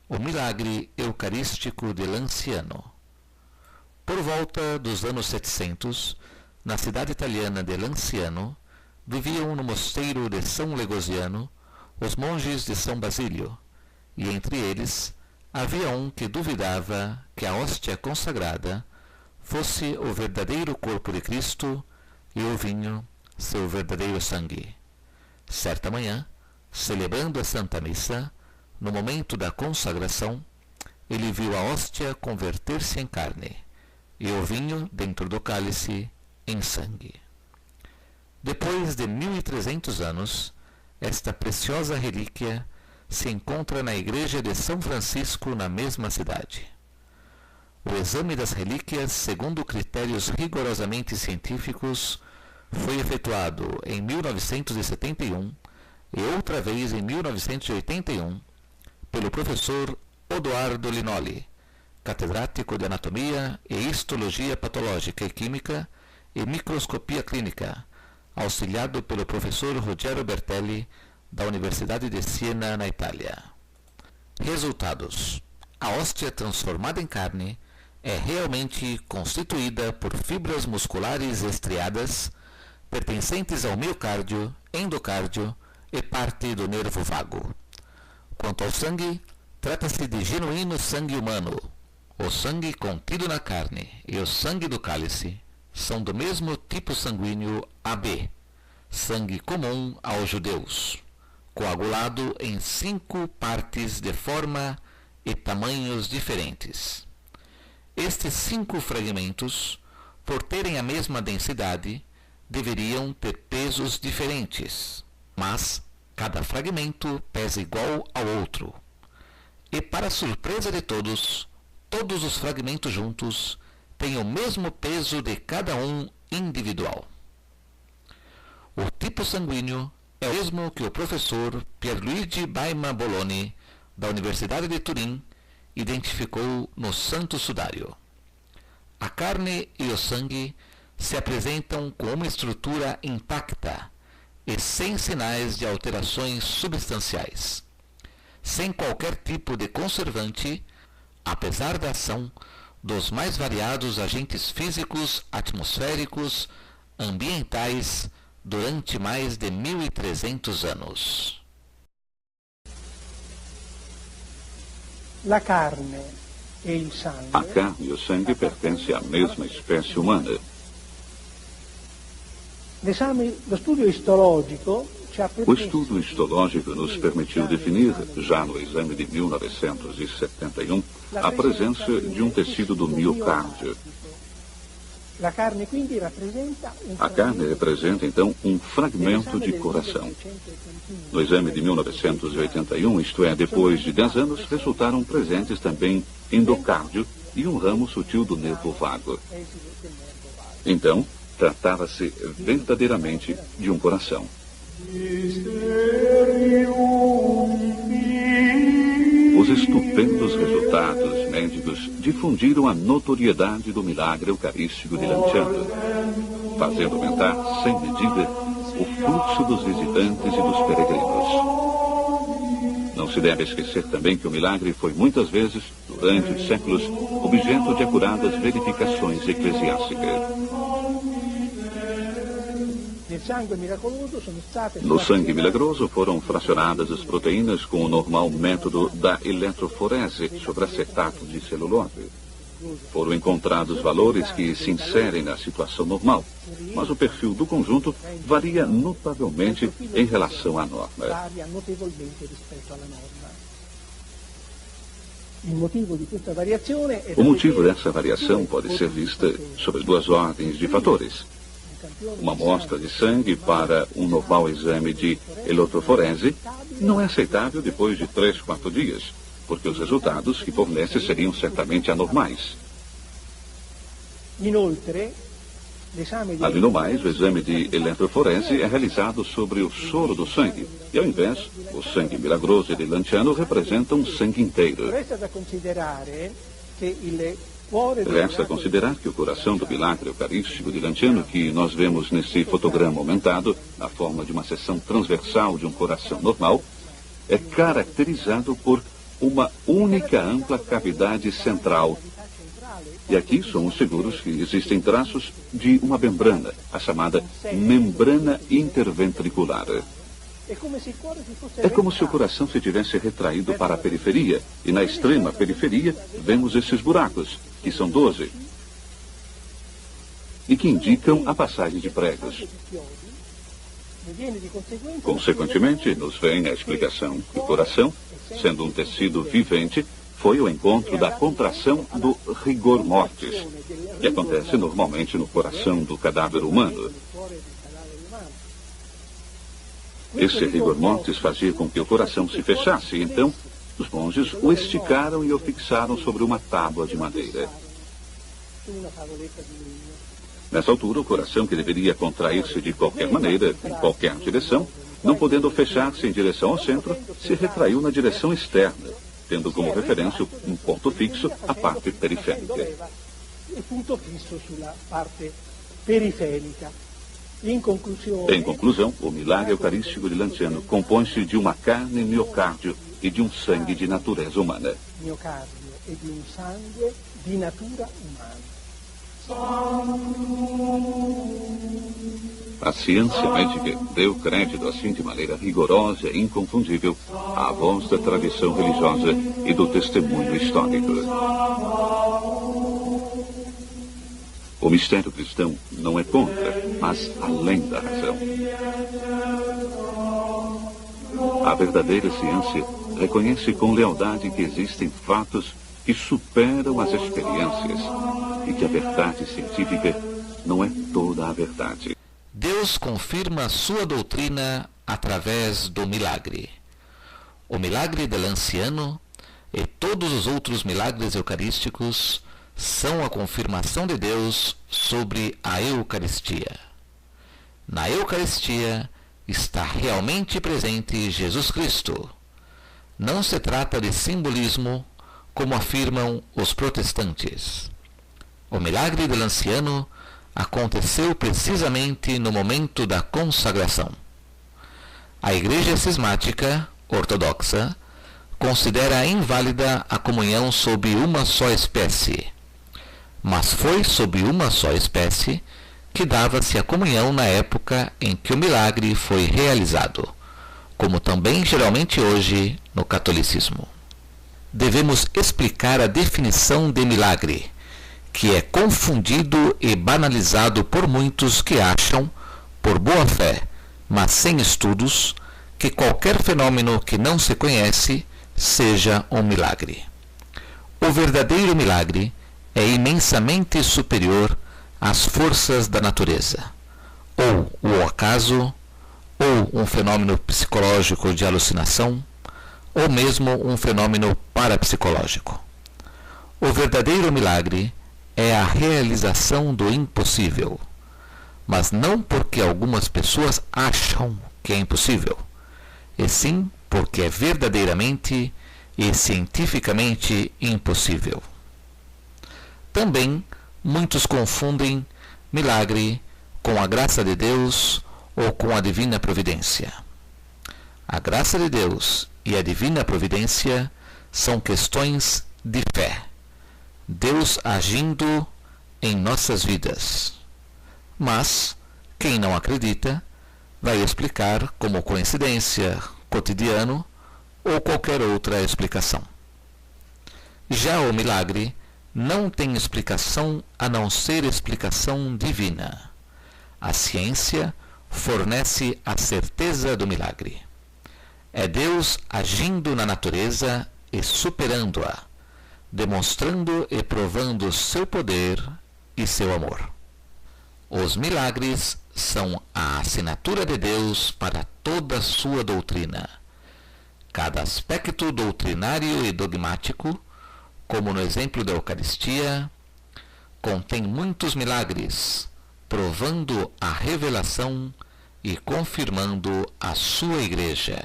O milagre eucarístico de Lanciano. Por volta dos anos 700, na cidade italiana de Lanciano, viviam no mosteiro de São Legosiano os monges de São Basílio, e entre eles havia um que duvidava que a hóstia consagrada fosse o verdadeiro corpo de Cristo e o vinho seu verdadeiro sangue. Certa manhã, celebrando a Santa Missa, no momento da consagração, ele viu a hóstia converter-se em carne e o vinho dentro do cálice em sangue. Depois de 1300 anos, esta preciosa relíquia se encontra na igreja de São Francisco, na mesma cidade. O exame das relíquias, segundo critérios rigorosamente científicos, foi efetuado em 1971 e outra vez em 1981 pelo professor Odoardo Linoli, catedrático de Anatomia e Histologia Patológica e Química e Microscopia Clínica, auxiliado pelo professor Ruggero Bertelli, da Universidade de Siena, na Itália. Resultados: a hóstia transformada em carne é realmente constituída por fibras musculares estriadas, pertencentes ao miocárdio, endocárdio e parte do nervo vago. Quanto ao sangue, trata-se de genuíno sangue humano. O sangue contido na carne e o sangue do cálice são do mesmo tipo sanguíneo AB, sangue comum aos judeus, coagulado em 5 partes de forma e tamanhos diferentes. Estes 5 fragmentos, por terem a mesma densidade, deveriam ter pesos diferentes, mas cada fragmento pesa igual ao outro. E, para surpresa de todos, todos os fragmentos juntos têm o mesmo peso de cada um individual. O tipo sanguíneo é o mesmo que o professor Pierluigi Baima Bologni, da Universidade de Turim, identificou no Santo Sudário. A carne e o sangue se apresentam com uma estrutura intacta e sem sinais de alterações substanciais, sem qualquer tipo de conservante, apesar da ação dos mais variados agentes físicos, atmosféricos, ambientais, durante mais de 1300 anos. A carne e o sangue pertencem à mesma espécie humana. O estudo histológico nos permitiu definir, já no exame de 1971, a presença de um tecido do miocárdio. A carne representa, então, um fragmento de coração. No exame de 1981, isto é, depois de 10 anos, resultaram presentes também endocárdio e um ramo sutil do nervo vago. Então, tratava-se verdadeiramente de um coração. Os estupendos resultados médicos difundiram a notoriedade do milagre eucarístico de Lanciano, fazendo aumentar sem medida o fluxo dos visitantes e dos peregrinos. Não se deve esquecer também que o milagre foi muitas vezes, durante os séculos, objeto de acuradas verificações eclesiásticas. No sangue milagroso foram fracionadas as proteínas com o normal método da eletroforese sobre acetato de celulose. Foram encontrados valores que se inserem na situação normal, mas o perfil do conjunto varia notavelmente em relação à norma. O motivo dessa variação pode ser vista sobre 2 ordens de fatores. Uma amostra de sangue para um normal exame de eletroforese não é aceitável depois de 3, 4 dias, porque os resultados que fornece seriam certamente anormais. Além do mais, o exame de eletroforese é realizado sobre o soro do sangue, e ao invés, o sangue milagroso de Lanciano representa um sangue inteiro. Resta considerar que o coração do milagre eucarístico de Lanciano, que nós vemos nesse fotograma aumentado, na forma de uma seção transversal de um coração normal, é caracterizado por uma única ampla cavidade central. E aqui somos seguros que existem traços de uma membrana, a chamada membrana interventricular. É como se o coração se tivesse retraído para a periferia, e na extrema periferia vemos esses buracos, que são 12, e que indicam a passagem de pregos. Consequentemente, nos vem a explicação que o coração, sendo um tecido vivente, foi o encontro da contração do rigor mortis, que acontece normalmente no coração do cadáver humano. Esse rigor mortis fazia com que o coração se fechasse, e então os monges o esticaram e o fixaram sobre uma tábua de madeira. Nessa altura, o coração, que deveria contrair-se de qualquer maneira, em qualquer direção, não podendo fechar-se em direção ao centro, se retraiu na direção externa, tendo como referência um ponto fixo a parte periférica. Em conclusão, o milagre eucarístico de Lanciano compõe-se de uma carne miocárdio e de um sangue de natureza humana. A ciência médica deu crédito assim de maneira rigorosa e inconfundível à voz da tradição religiosa e do testemunho histórico. O mistério cristão não é contra, mas além da razão. A verdadeira ciência reconhece com lealdade que existem fatos que superam as experiências e que a verdade científica não é toda a verdade. Deus confirma sua doutrina através do milagre. O milagre de Lanciano e todos os outros milagres eucarísticos são a confirmação de Deus sobre a Eucaristia. Na Eucaristia está realmente presente Jesus Cristo. Não se trata de simbolismo, como afirmam os protestantes. O milagre de Lanciano aconteceu precisamente no momento da consagração. A Igreja Cismática Ortodoxa considera inválida a comunhão sob uma só espécie, mas foi sob uma só espécie que dava-se a comunhão na época em que o milagre foi realizado, como também geralmente hoje no catolicismo. Devemos explicar a definição de milagre, que é confundido e banalizado por muitos que acham, por boa fé, mas sem estudos, que qualquer fenômeno que não se conhece seja um milagre. O verdadeiro milagre é imensamente superior às forças da natureza, ou o acaso, ou um fenômeno psicológico de alucinação, ou mesmo um fenômeno parapsicológico. O verdadeiro milagre é a realização do impossível, mas não porque algumas pessoas acham que é impossível, e sim porque é verdadeiramente e cientificamente impossível. Também muitos confundem milagre com a graça de Deus ou com a divina providência. A graça de Deus e a divina providência são questões de fé, Deus agindo em nossas vidas. Mas quem não acredita vai explicar como coincidência, cotidiano ou qualquer outra explicação. Já o milagre não tem explicação a não ser explicação divina. A ciência fornece a certeza do milagre. É Deus agindo na natureza e superando-a, demonstrando e provando seu poder e seu amor. Os milagres são a assinatura de Deus para toda a sua doutrina. Cada aspecto doutrinário e dogmático, como no exemplo da Eucaristia, contém muitos milagres, provando a revelação e confirmando a sua Igreja.